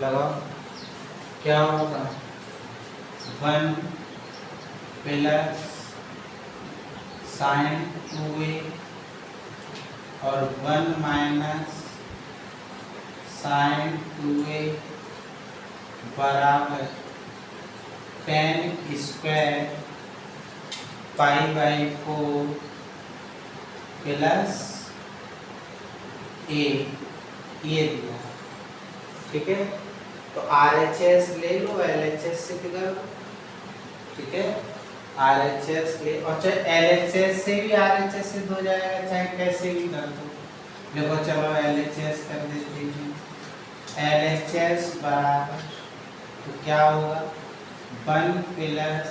लगाओ, क्या होगा 1 प्लस साइन 2a और 1 माइनस साइन 2a बराबर tan square pi by 4 plus a, ये दिया। ठीक है, तो RHS ले लो, LHS से किधर लो। ठीक है, RHS ले, और चाहे LHS से भी RHS से हो जाएगा, चाहे कैसे भी कर दो। देखो चलो LHS कर देते हैं। LHS बराबर तो क्या होगा 1 प्लस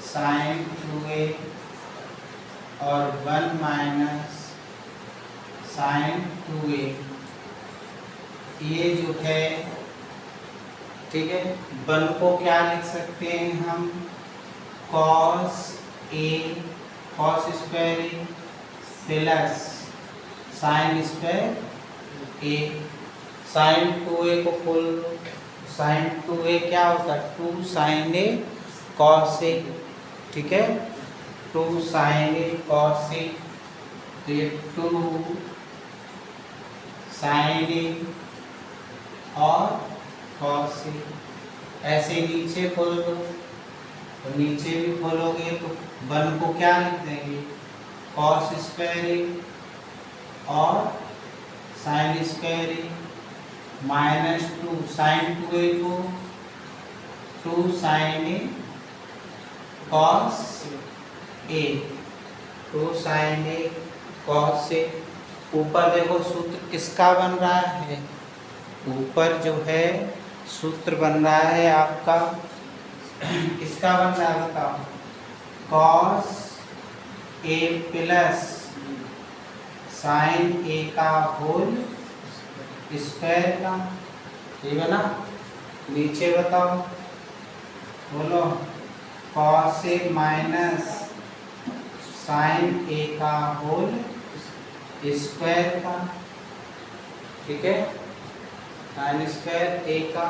साइन 2a और 1 माइनस साइन 2a, ये जो है, ठीक है, 1 को क्या लिख सकते हैं हम cos a cos square a plus sine square a, sine 2a को खोल लो, साइन 2a क्या होता है 2 साइन a cos a। ठीक है, 2 साइन a cos a, तो ये 2 साइन a और cos a, ऐसे नीचे खोल दो, तो नीचे भी खोलोगे तो 1 को क्या लिख देंगे cos स्क्वायर a और sine square a minus 2 sine 2a को 2 sine a cos a, 2 sine a cos a। ऊपर देखो सूत्र किसका बन रहा है, ऊपर जो है सूत्र बन रहा है आपका, किसका बन रहा है बताओ, cos a plus sine a का होल स्क्वायर का, ठीक है ना। नीचे बताओ, बोलो cos a minus sine a का होल स्क्वायर का, ठीक है, साइन स्क्वायर a का।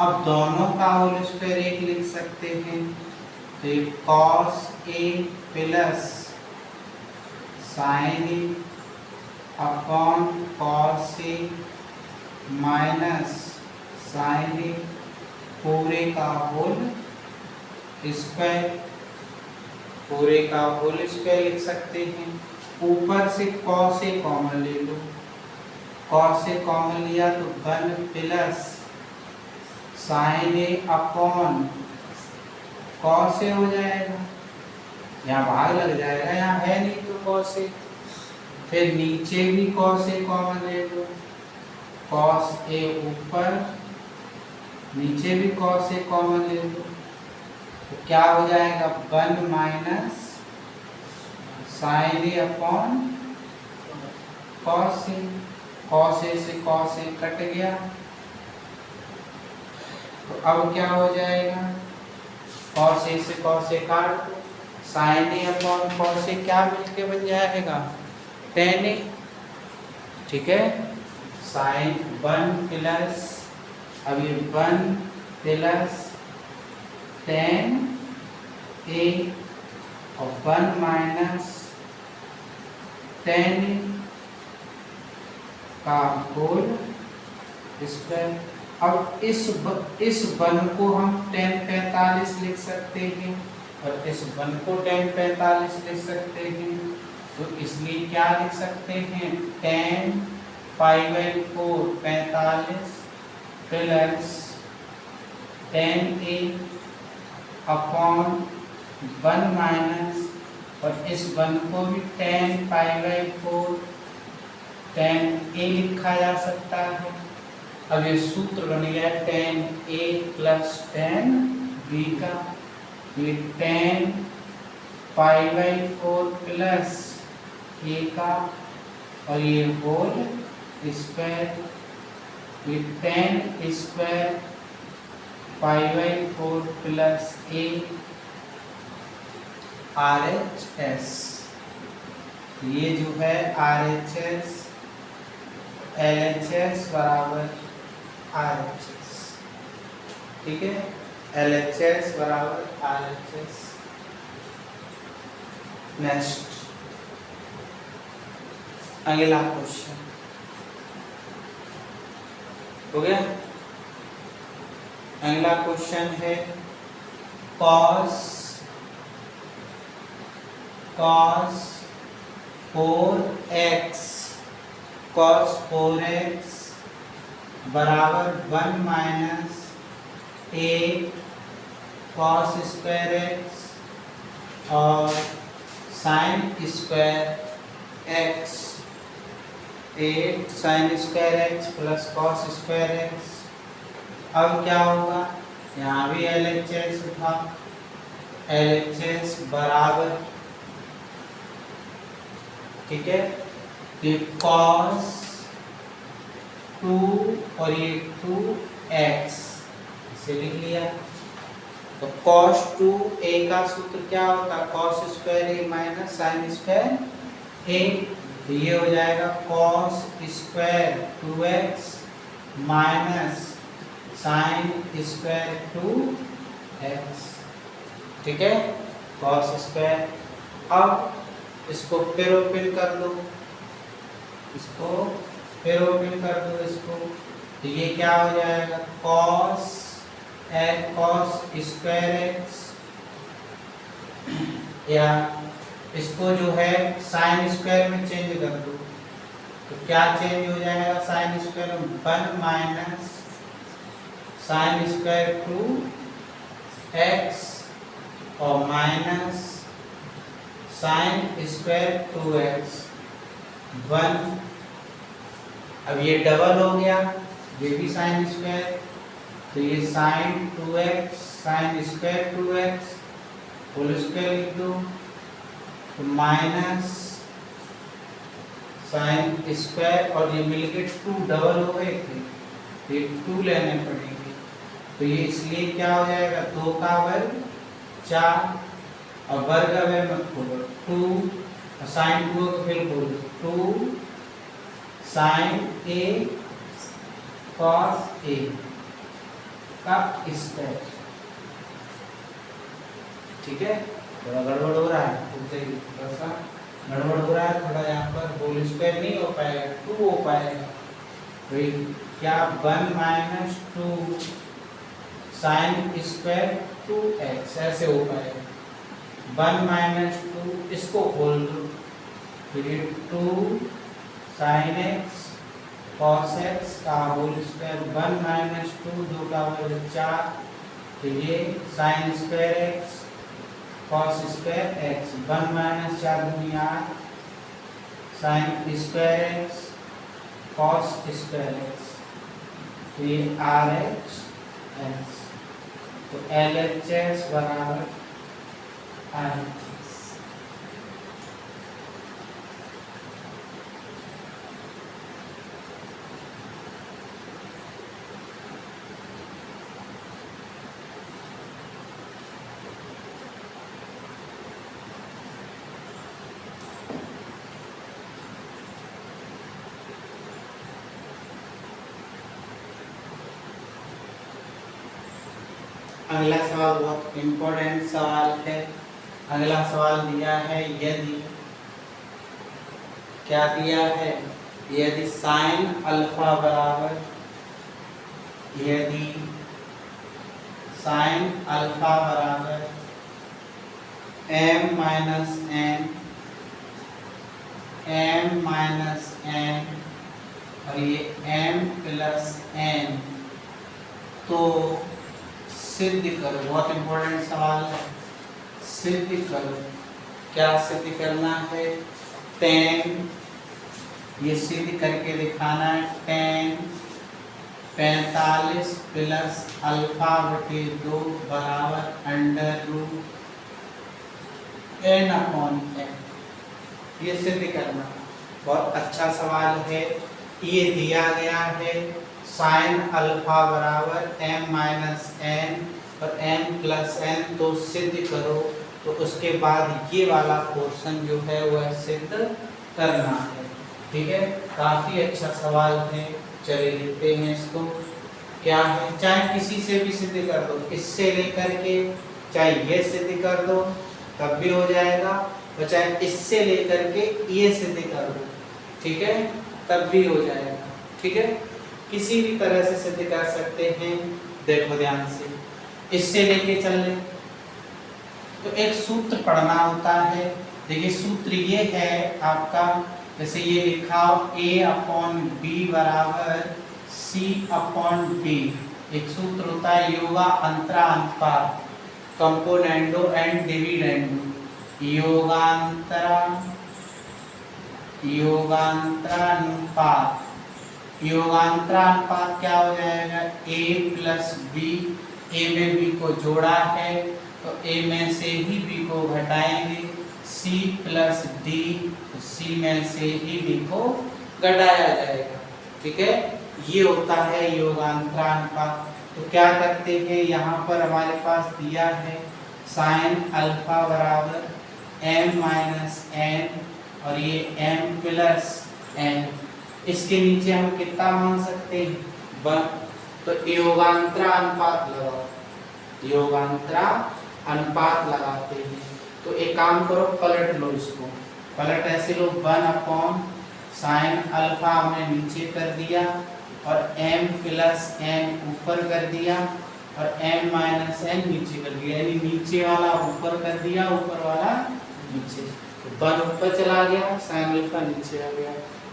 अब दोनों का होल स्क्वायर एक लिख सकते हैं, तो ये cos a plus sine a upon cos a minus sine a पूरे का होल स्क्वायर, पूरे का होल स्क्वायर लिख सकते हैं। ऊपर से cos a कॉमन ले लो, cos a कॉमन लिया तो 1 plus sine a upon cos a हो जाएगा, यहाँ भाग लग जाएगा, यहाँ है नहीं तो cos a, फिर नीचे भी cos a कॉमन ले लो, cos a ऊपर, नीचे भी cos a कॉमन ले लो, तो क्या हो जाएगा 1 minus sine a upon cos a, cos a से cos a कट गया, तो अब क्या हो जाएगा cos a से cos a काट दो, sine a upon cos a क्या मिलके बन जाएगा tan a। ठीक है, साइन 1 प्लस, अब ये 1 प्लस tan a और 1 माइनस tan a का होल स्क्वायर। अब इस 1 को हम tan 45 लिख सकते हैं और इस 1 को tan 45 लिख सकते हैं, तो इसलिए क्या लिख सकते हैं tan pi by 4 45 plus tan a upon 1 minus, और इस 1 को भी tan pi by 4 tan a लिखा जा सकता है। अब ये सूत्र बन गया tan a plus tan b का, ये tan pi by 4 plus a का, और ये होल स्क्वायर, ये tan square pi by 4 plus a RHS, ये जो है RHS LHS बराबर RHS। ठीक है, LHS बराबर RHS। नेक्स्ट अगला क्वेश्चन हो गया। अगला क्वेश्चन है cos 4x बराबर 1 माइनस 8 cos स्क्वायर x और sin square x, 8 sin square x plus cos square x। अब क्या होगा, यहाँ भी LHS था, LHS बराबर, ठीक है, ये cos 2 और ये 2x इसे लिख लिया। तो cos 2a का सूत्र क्या होता है, cos square a minus sign square a। तो ये हो जाएगा cos square 2x minus sign square 2x। ठीक है, cos स्क्वायर। अब इसको फिर ओपन कर दो, इसको फिर ओपन कर दो इसको, तो ये क्या हो जाएगा cos स्क्वायर x, या इसको जो है साइन स्क्वायर में चेंज कर दो, तो क्या चेंज हो जाएगा, sine square 1 minus sign square 2x और माइनस साइन स्क्वायर 2x 1। अब ये डबल हो गया, ये भी साइन स्क्वायर, तो ये sine 2x sine square 2x whole square लिख दो, तो माइनस साइन स्क्वायर और ये मिलके 2 डबल हो गए थे, ये 2 लेने पड़ेंगे। तो ये इसलिए क्या हो जाएगा, 2 का वर्ग 4 और वर्ग अगर मत खोलो 2 और साइन 2 को फिर बोलो 2 साइन a cos a का स्क्वायर। ठीक है, थोड़ा गड़बड़ हो रहा है, थोड़ा सा गड़बड़ हो रहा है, थोड़ा यहाँ पर होल स्क्वायर नहीं हो पाएगा, 2 हो पाएगा। तो क्या 1 माइनस 2 साइन स्क्वायर 2x ऐसे हो पाएगा, 1 माइनस 2 इसको खोल दो, फिर 2 साइन x cos x का होल स्क्वायर 1 माइनस 2 2 का वर्ग 4, तो ये sine square x cos square x 1 minus 4 दूनी 8 sine square x cos square x, तो ये RHS। तो LHS बराबर RHS। अगला सवाल बहुत इम्पोर्टेंट सवाल है। अगला सवाल दिया है, यदि क्या दिया है, यदि साइन अल्फा बराबर, यदि साइन अल्फा बराबर m माइनस n और ये m प्लस n, तो सिद्ध करो। बहुत इंपॉर्टेंट सवाल है, सिद्ध करो। क्या सिद्ध करना है, tan, ये सिद्ध करके दिखाना है, tan 45 प्लस अल्फा बटे 2 बराबर under root n upon n, ये सिद्ध करना। बहुत अच्छा सवाल है। ये दिया गया है साइन अल्फा बराबर m माइनस n और m प्लस n, तो सिद्ध करो। तो उसके बाद ये वाला पोर्शन जो है वह सिद्ध करना है। ठीक है, काफी अच्छा सवाल है, चलिए लिखते हैं इसको। क्या है, चाहे किसी से भी सिद्ध कर दो, इससे लेकर के चाहे ये सिद्ध कर दो तब भी हो जाएगा, और चाहे इससे लेकर के ये सिद्ध कर दो, ठीक है, तब भी हो जाएगा, ठीक है, किसी भी तरह से सिद्ध कर सकते हैं। देखो ध्यान से, इससे लेके चल ले तो एक सूत्र पढ़ना होता है। देखिए सूत्र ये है आपका, जैसे ये लिखा A/B बराबर C/D। एक सूत्र होता है योगा अंतरा अनुपात, कंपोनेंडो एंड डिविडेंडो। योगांतरानुपात, योगांतरानुपात क्या हो जाएगा, A+B, A में B को जोड़ा है तो A में से ही B को घटाएंगे, C+D, C में से ही D को घटाया जाएगा, ठीक है, ये होता है योगांतरानुपात। तो क्या करते हैं, यहाँ पर हमारे पास दिया है sin अल्फा बराबर m-n और ये m+n, इसके नीचे हम कितना मान सकते हैं, 1। तो योगांतरा अनुपात लगाओ, योगांतरा अनुपात लगाते हैं। तो एक काम करो, पलट लो इसको, पलट ऐसे लो, 1/sin अल्फा हमने नीचे कर दिया और m+n ऊपर कर दिया और m-n नीचे कर दिया, यानी नीचे वाला ऊपर कर दिया, ऊपर वाला नीचे। तो 1 ऊपर चला गया, sin अल्फा नीचे आ गया,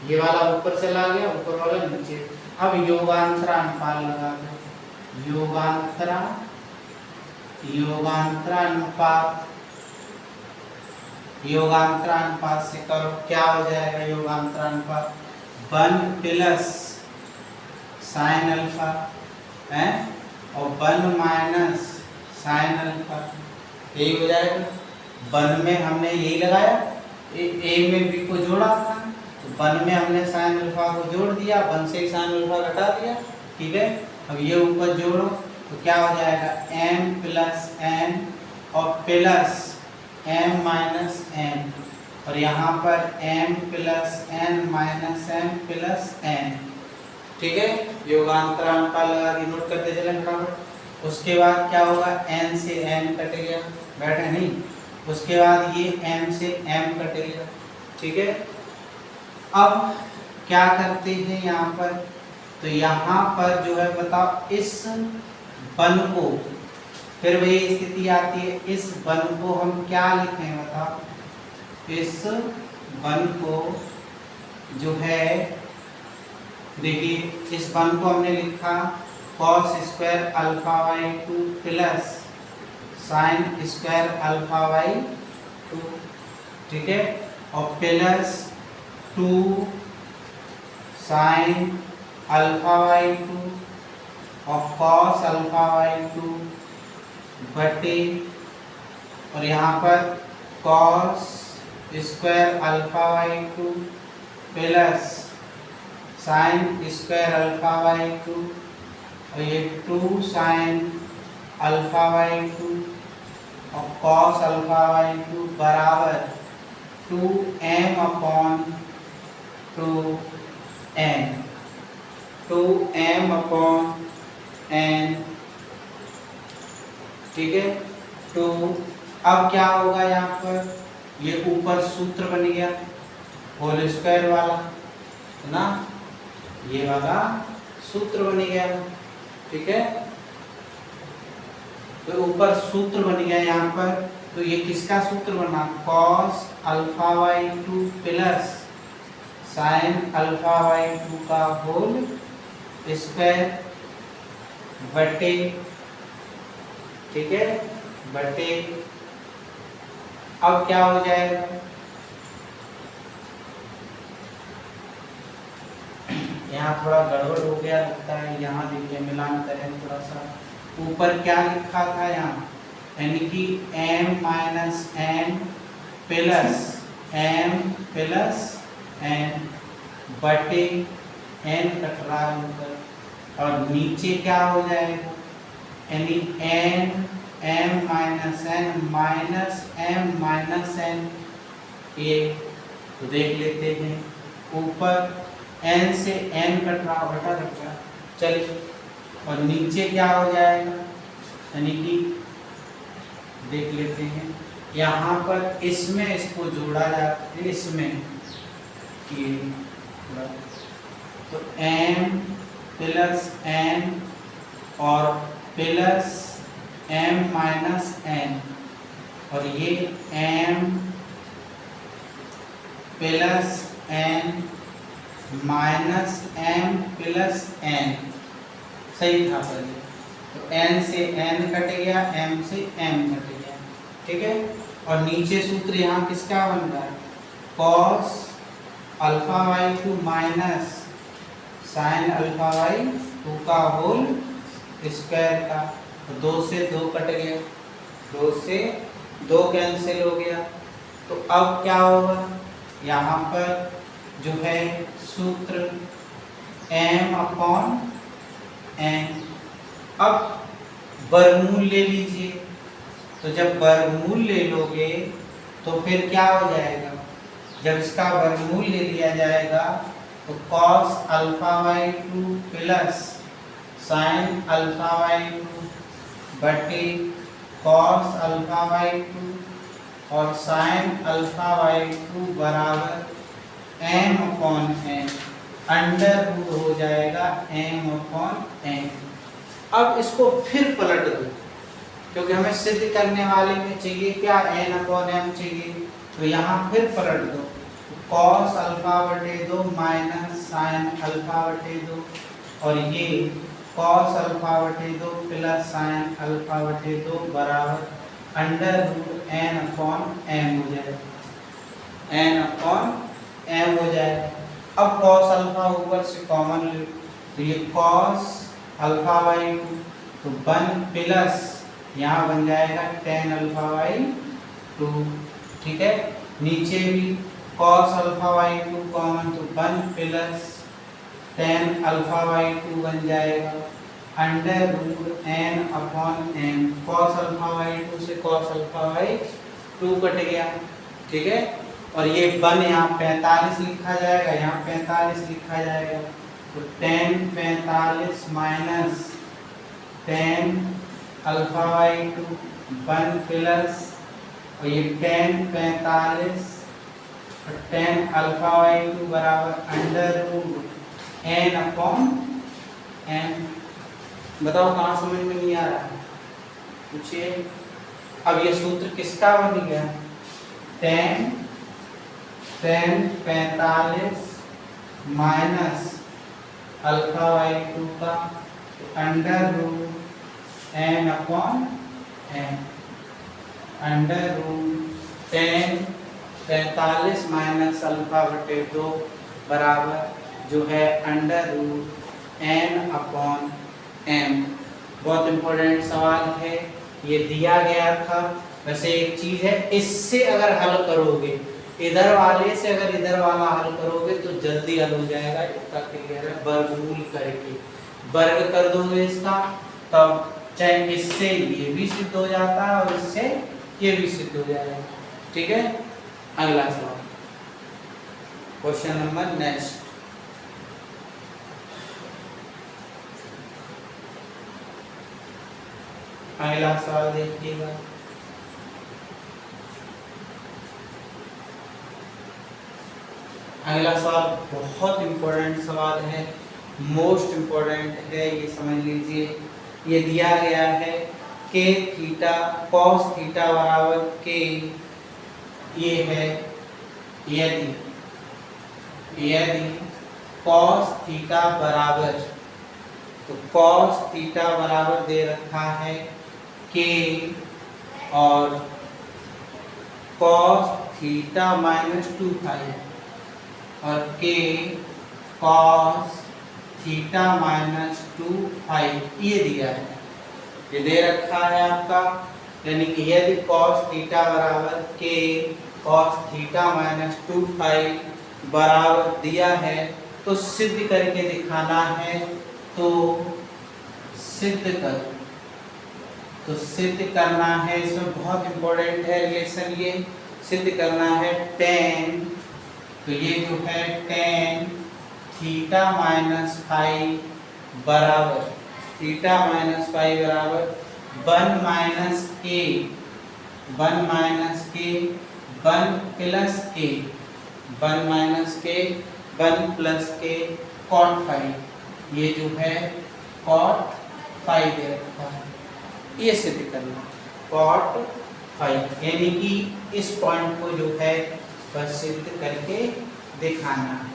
ये वाला ऊपर चला गया, ऊपर वाला नीचे। अब योगांतरा अनुपात लगा दो, योगांतरानुपात से करो, क्या हो जाएगा योगांतरानुपात, 1 sin अल्फा है और 1 sin अल्फा, यही हो जाएगा। 1 में हमने यही लगाया, A में B को जोड़ा था, तो 1 में हमने sin अल्फा को जोड़ दिया, 1 से sin अल्फा घटा दिया, ठीक है। अब ये ऊपर जोड़ो तो क्या हो जाएगा, m+n और प्लस m-n, और यहाँ पर m+n -m+n, ठीक है। योगांतरानुपात लगा के नोट करते चले फटाफट। उसके बाद क्या होगा, n से n कट गया, बैठे नहीं, उसके बाद ये m से m कट गया, ठीक है। अब क्या करते हैं यहाँ पर, तो यहाँ पर जो है बताओ, इस बन को, फिर वही स्थिति आती है, इस बन को हम क्या लिखें बताओ, इस बन को जो है, देखिए इस बन को हमने लिखा cos² α/2 प्लस sin² α/2, ठीक है, और प्लस 2 sin α/2 और cos α/2 बटे, और यहाँ पर cos² α/2 प्लस sin² α/2 और ये 2 sin α/2 और cos α/2 बराबर 2m/2n, 2m/n, ठीक है। तो अब क्या होगा, यहाँ पर ये ऊपर सूत्र बन गया होल स्क्वायर वाला ना, ये वाला सूत्र बन गया, ठीक है। तो ऊपर सूत्र बन गया यहाँ पर, तो ये किसका सूत्र बना, cos α/2 प्लस sin α/2 का होल स्क्वायर बटे, ठीक है, बटे। अब क्या हो जाएगा, यहाँ थोड़ा गड़बड़ हो गया लगता है, यहाँ देखिए मिलान करें थोड़ा सा, ऊपर क्या लिखा था यहाँ, यानी कि m-n प्लस m बटे n कट रहा है ऊपर, और नीचे क्या हो जाएगा, यानी m-n -m-n, ये तो देख लेते हैं, ऊपर n से n कट रहा, घटा, चलिए और नीचे क्या हो जाएगा, यानी कि देख लेते हैं यहाँ पर इसमें इसको जोड़ा जाता है, इसमें ये तो m प्लस n और प्लस m माइनस n और ये m plus n minus m plus n सही था पहले, तो n से n कट गया, m से m कट गया, ठीक है। और नीचे सूत्र यहाँ किसका बन रहा है, cos alpha by 2 minus sine alpha by 2 का होल स्क्वायर का, तो 2 से 2 कट गया, 2 से 2 कैंसिल हो गया। तो अब क्या होगा, यहाँ पर जो है सूत्र m अपॉन n, अब वर्गमूल ले लीजिए, तो जब वर्गमूल ले लोगे तो फिर क्या हो जाएगा, जब इसका वर्गमूल ले लिया जाएगा तो cos alpha by 2 plus sine alpha by 2 बटे cos अल्फा बाई 2 और साइन अल्फा बाई 2 बराबर m upon n, under root हो जाएगा m अपॉन n। अब इसको फिर पलट दो, क्योंकि हमें सिद्ध करने वाले में चाहिए क्या, n अपॉन m चाहिए, तो यहाँ फिर पलट दो, cos अल्फा बटे 2 माइनस साइन अल्फा बटे 2 और ये cos अल्फा बटे 2 प्लस साइन अल्फा बटे 2 बराबर under root n upon m हो जाएगा, n अपॉन m हो जाएगा। अब cos अल्फा ऊपर से कॉमन ले, तो ये cos अल्फा बाई 2 तो 1 प्लस यहाँ बन जाएगा tan अल्फा बाई 2, ठीक है। नीचे भी cos अल्फा बाई 2 कॉमन, तो 1 प्लस tan अल्फा बाई 2 बन जाएगा under root n upon m, cos alpha by 2 से cos अल्फा बाई 2 कट गया, ठीक है। और ये 1 यहाँ 45 लिखा जाएगा, यहाँ 45 लिखा जाएगा, तो tan 45 minus tan alpha by 2 1 plus और ये tan 45 और tan अल्फा बाई 2 बराबर under root n upon n। बताओ कहाँ समझ में नहीं आ रहा है, पूछिए। अब ये सूत्र किसका बन गया, tan 45 माइनस अल्फा बाई 2 का under root n upon n, under root tan 45 minus alpha बटे 2 बराबर जो है under root n upon m। बहुत इम्पोर्टेंट सवाल है, ये दिया गया था। वैसे एक चीज है, इससे अगर हल करोगे, इधर वाले से अगर इधर वाला हल करोगे तो जल्दी हल हो जाएगा, इसका क्लियर है। वर्गमूल करके वर्ग कर दोगे इसका, तब चाहे इससे ये भी सिद्ध हो जाता है और इससे ये भी सिद्ध हो जाएगा, ठीक है। अगला सवाल, क्वेश्चन नंबर नेक्स्ट। अगला सवाल देखिएगा, अगला सवाल बहुत इंपॉर्टेंट सवाल है, मोस्ट इंपॉर्टेंट है, ये समझ लीजिए। ये दिया गया है के थीटा कॉस थीटा बराबर के, ये है यदि कॉस थीटा बराबर, तो कॉस थीटा बराबर दे रखा है के और कॉस थीटा माइनस 2 पाई और के कॉस थीटा माइनस 2 पाई, ये दिया है, ये दे रखा है आपका। यानी कि यदि कॉस थीटा बराबर के कॉस थीटा माइनस 2 पाई बराबर दिया है, तो सिद्ध करके दिखाना है, तो सिद्ध कर, तो सिद्ध करना है। इसमें बहुत इंपॉर्टेंट है रिलेशन, ये सिद्ध करना है tan, तो ये जो है tan थीटा माइनस फाई बराबर थीटा माइनस फाइव बराबर 1 माइनस के 1 माइनस के 1 प्लस के 1 माइनस के 1 प्लस के कॉट फाइव। ये जो है कॉट फाइव दे रखा है, ये सिद्ध करना कॉट फाइव, यानी कि इस पॉइंट को जो है बस सिद्ध करके दिखाना है।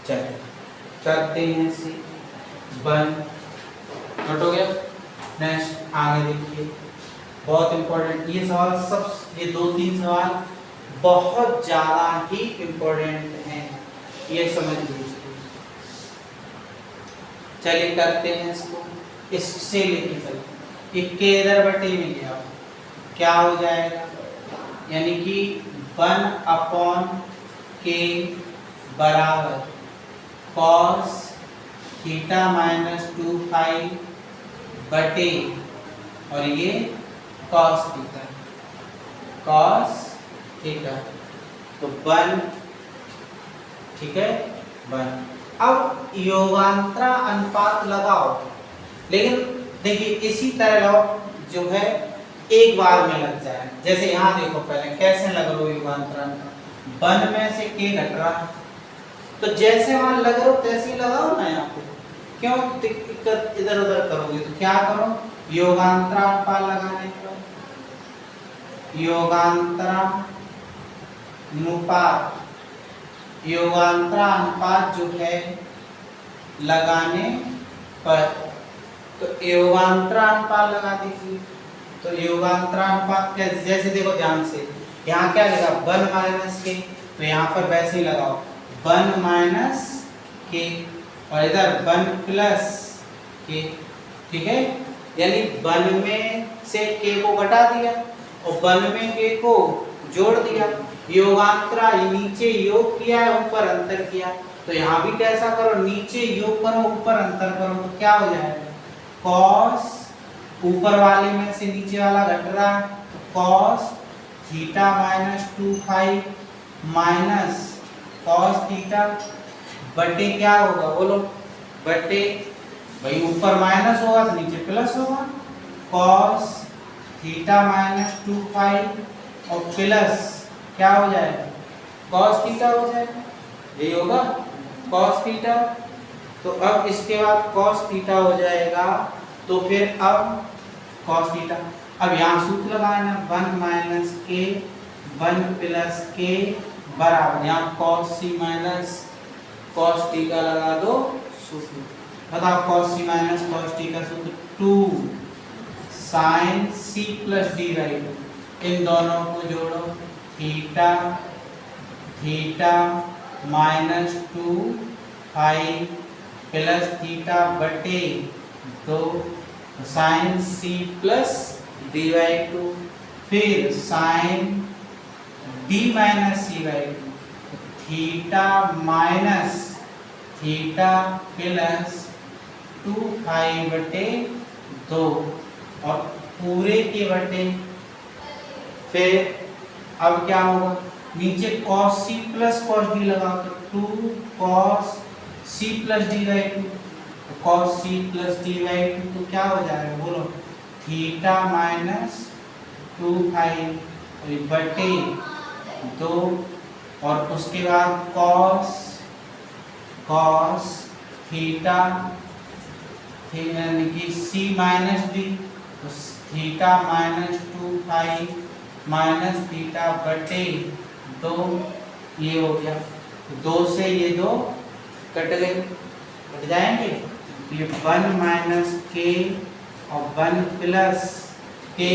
चलिए करते हैं इसे 1 नोट हो गया। नेक्स्ट आगे देखिए, बहुत इंपॉर्टेंट ये सवाल, सब ये 2-3 सवाल बहुत ज्यादा ही इंपॉर्टेंट हैं, ये समझ लीजिए। चलिए करते हैं इसको, इससे लेके चलते हैं के इधर बटे में गया, क्या हो जाएगा, यानी कि 1 अपॉन के बराबर कॉस थीटा माइनस 2 फाइव बटे, और ये कॉस थीटा, कॉस थीटा, तो 1, ठीक है 1। अब योगांतरा अनुपात लगाओ, लेकिन देखिए इसी तरह लगाओ जो है एक बार में लग जाए। जैसे यहाँ देखो पहले कैसे लग रहा हो योगांतरा, 1 में से के घट रहा, तो जैसे वहां लग रहा हो तैसे ही लगाओ ना यहाँ पे, क्यों दिक्कत इधर उधर करोगे। तो क्या करो, योगांतरा अनुपात लगाने का, योगांतरा अनुपात, योगांतरा अनुपात जो है लगाने पर, तो योगांतरा अनुपात लगा दीजिए। तो योगांतरा अनुपात कैसे, जैसे देखो ध्यान से, यहाँ क्या लिखा 1 माइनस के, तो यहाँ पर वैसे ही लगाओ 1 माइनस के, और इधर 1 प्लस के, ठीक है, यानी 1 में से के को घटा दिया और 1 में के को जोड़ दिया। योगांतरा नीचे योग किया है, ऊपर अंतर किया, तो यहाँ भी कैसा करो, नीचे योग करो ऊपर अंतर करो, तो क्या हो जाएगा, कॉस ऊपर वाले में से नीचे वाला घट रहा है, cos theta minus 2 five minus cos theta बटे क्या होगा बोलो, बटे भाई ऊपर माइनस होगा तो नीचे प्लस होगा, कॉस थीटा माइनस 2 फाइव और प्लस क्या हो जाएगा, कॉस थीटा हो जाएगा, यही होगा कॉस थीटा। तो अब इसके बाद कॉस थीटा हो जाएगा, तो फिर अब कॉस थीटा, अब यहाँ सूत्र लगाना 1 माइनस के 1 प्लस के बराबर, यहाँ cos C minus cos T का लगा दो सूत्र, बताओ cos C minus cos T का सूत्र 2 sine C plus D by 2, इन दोनों को जोड़ो, theta theta minus 2 five plus theta बटे 2 sine C plus D by 2, फिर sine D minus C by 2, theta minus theta plus 2 five बटे 2 और पूरे के बटे, फिर अब क्या होगा, नीचे cos c plus cos d लगाओ, तो 2 cos c plus d by 2, तो cos c plus d by 2 तो क्या हो जाएगा बोलो, थीटा माइनस 2 फाइव बटे 2, और उसके बाद cos थीटा यानी कि c माइनस d, तो theta minus 2 five minus theta बटे 2, ये हो गया, 2 से ये 2 कट गए, कट जाएंगे, ये 1 माइनस के और 1 प्लस के,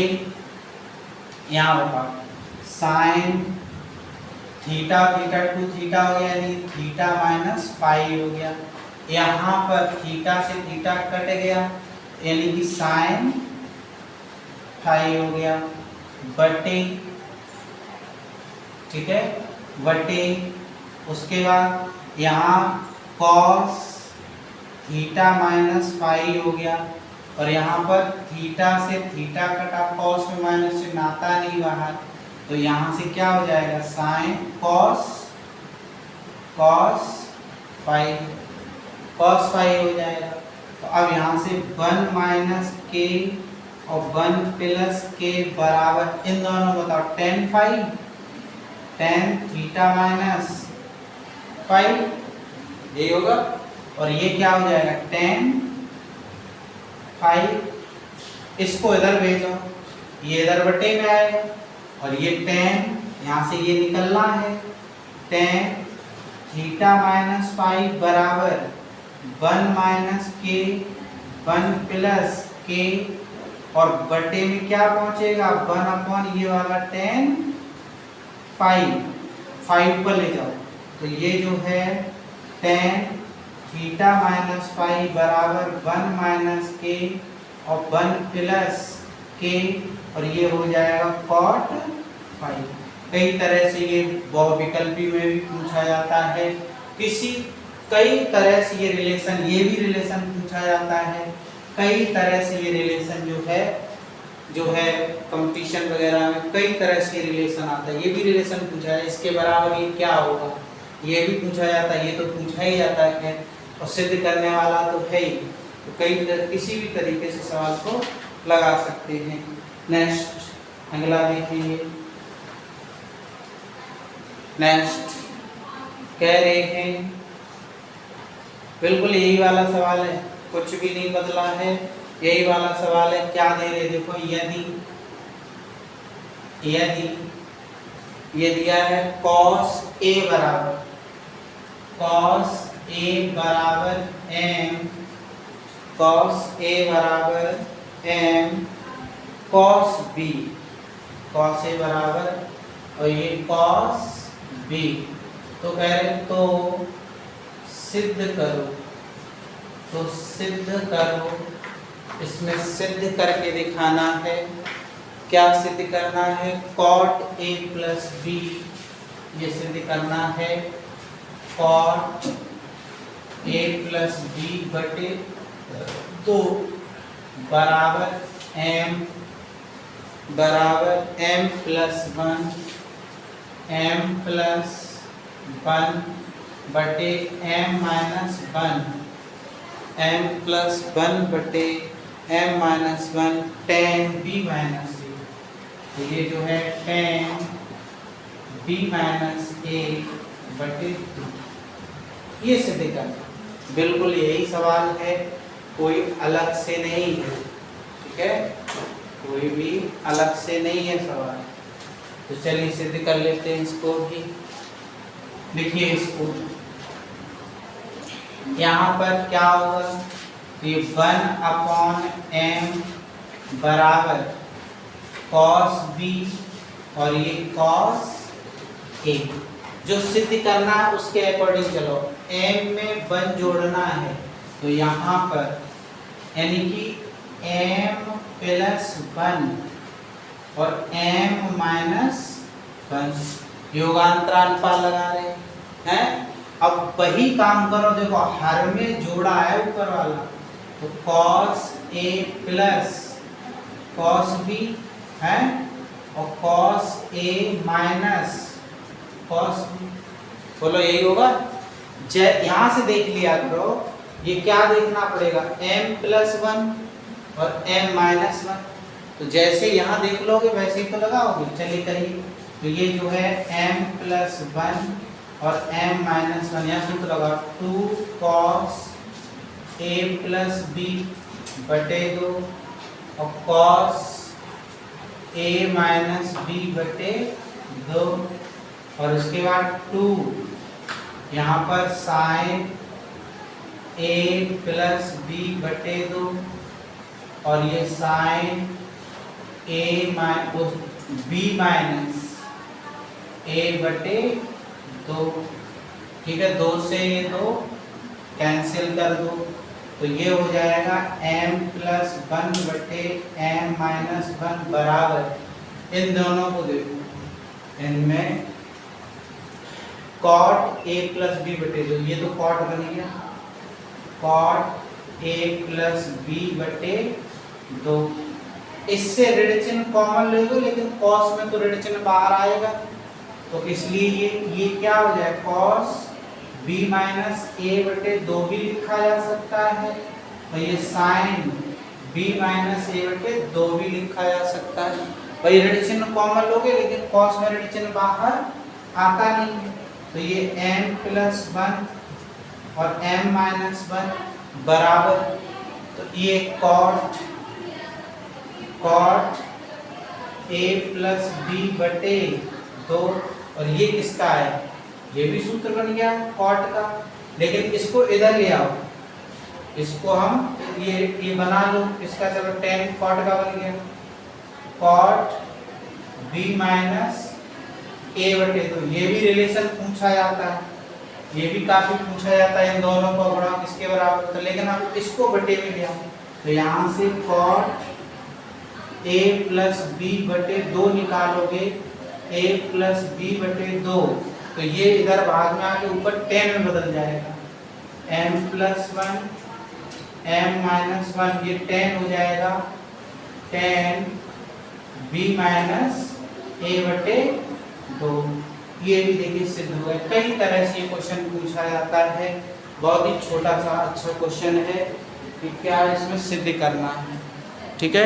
यहाँ बताओ साइन थीटा थीटा 2 थीटा हो गया, यानी थीटा माइनस 5 हो गया, यहाँ पर थीटा से थीटा कट गया, यानी कि साइन 5 हो गया बटे, ठीक है बटे, उसके बाद यहाँ cos थीटा माइनस 5 हो गया, और यहाँ पर थीटा से थीटा कटा, cos में माइनस से नाता नहीं बाहर, तो यहाँ से क्या हो जाएगा साइन cos 5 हो जाएगा। तो अब यहाँ से 1 माइनस के और 1 प्लस के बराबर इन दोनों बताओ tan phi, tan theta minus phi, यही होगा। और ये क्या हो जाएगा tan फाई, इसको इधर भेजो, ये इधर बटे में आएगा और ये tan यहाँ से ये निकलना है, tan थीटा माइनस फाई बराबर 1 माइनस के 1 प्लस के और बटे में क्या पहुंचेगा 1 अपॉन ये वाला tan फाई ऊपर ले जाओ, तो ये जो है tan थीटा माइनस फाई बराबर 1 माइनस के और 1 प्लस के और ये हो जाएगा cot फाई। कई तरह से ये बहुविकल्पी में भी पूछा जाता है, कई तरह से ये रिलेशन, ये भी रिलेशन पूछा जाता है, कई तरह से ये रिलेशन जो है कंपटीशन वगैरह में कई तरह से रिलेशन आता है। ये भी रिलेशन पूछा है, इसके बराबर ये क्या होगा, ये भी पूछा जाता है, ये तो पूछा ही जाता है और सिद्ध करने वाला तो है ही, तो किसी भी तरीके से सवाल को लगा सकते हैं। नेक्स्ट अगला देखेंगे। नेक्स्ट कह रहे हैं बिल्कुल यही वाला सवाल है, कुछ भी नहीं बदला है, यही वाला सवाल है। क्या दे रहे देखो, यदि ये दिया है cos a बराबर m cos a बराबर और ये cos b, तो कह रहे तो सिद्ध करो, इसमें सिद्ध करके दिखाना है। क्या सिद्ध करना है, cot a प्लस b, ये सिद्ध करना है cot a प्लस b बटे 2 बराबर m प्लस 1 बटे m माइनस 1 बटे m minus 1 tan b minus a, तो ये जो है tan b माइनस a बटे 2, ये सिद्ध करना। बिल्कुल यही सवाल है, कोई अलग से नहीं है, ठीक है, कोई भी अलग से नहीं है सवाल। तो चलिए सिद्ध कर लेते हैं इसको भी। देखिए इसको यहाँ पर क्या होगा, ये 1 अपॉन m बराबर cos b और ये cos a, जो सिद्ध करना है उसके अकॉर्डिंग चलो। m में 1 जोड़ना है तो यहाँ पर यानी कि m प्लस 1 और m माइनस 1 योगांतरानुपात लगा रहे हैं। अब वही काम करो, देखो हर में जोड़ा है ऊपर वाला, तो cos a plus cos b है और cos a minus cos b, बोलो यही होगा। यहाँ से देख लिया करो, ये क्या देखना पड़ेगा m प्लस 1 और m माइनस 1, तो जैसे यहाँ देख लोगे वैसे ही तो लगाओगे। चलिए करिए, तो ये जो है m प्लस 1 और m माइनस 1, यहाँ सूत्र लगा 2 cos a प्लस b बटे 2 और cos a माइनस b बटे 2 और उसके बाद 2 यहाँ पर sin a प्लस b बटे 2 और ये sin a b minus a बटे 2, ठीक है, 2 से ये 2 कैंसिल कर दो, तो ये हो जाएगा m प्लस 1 बटे m माइनस 1 बराबर, इन दोनों को देखो, इनमें cot a प्लस b बटे 2, ये तो cot बन गया, cot a प्लस b बटे 2, इससे ऋण चिन्ह कॉमन ले लो, लेकिन cos में तो ऋण चिन्ह बाहर आएगा, तो इसलिए ये क्या हो जाए cos b माइनस a बटे 2 भी लिखा जा सकता है तो ये साइन b माइनस ए बटे 2 भी लिखा जा सकता है। भाई ऋण चिन्ह कॉमन लोगे, लेकिन कॉस में ऋण चिन्ह बाहर आता नहीं है। तो ये m प्लस 1 और m माइनस 1 बराबर, तो ये कॉट a प्लस b बटे 2, और ये किसका है, ये भी सूत्र बन गया कॉट का। लेकिन इसको इधर ले आओ, इसको हम ये बना लो इसका, चलो tan कॉट का बन गया कॉट b माइनस a बटे 2। ये भी रिलेशन पूछा जाता है, ये भी काफी पूछा जाता है, इन दोनों को गुणा किसके बराबर, तो लेकिन आप इसको बटे में ले आओ। तो यहाँ से कॉट a प्लस b बटे 2 निकालोगे, a प्लस b बटे 2, तो ये इधर भाग में आके ऊपर tan में बदल जाएगा, m प्लस 1 m माइनस 1, ये tan हो जाएगा tan b माइनस a बटे 2। ये भी देखिए सिद्ध हुआ है। कई तरह से क्वेश्चन पूछा जाता है, बहुत ही छोटा सा अच्छा क्वेश्चन है कि क्या इसमें सिद्ध करना है। ठीक है।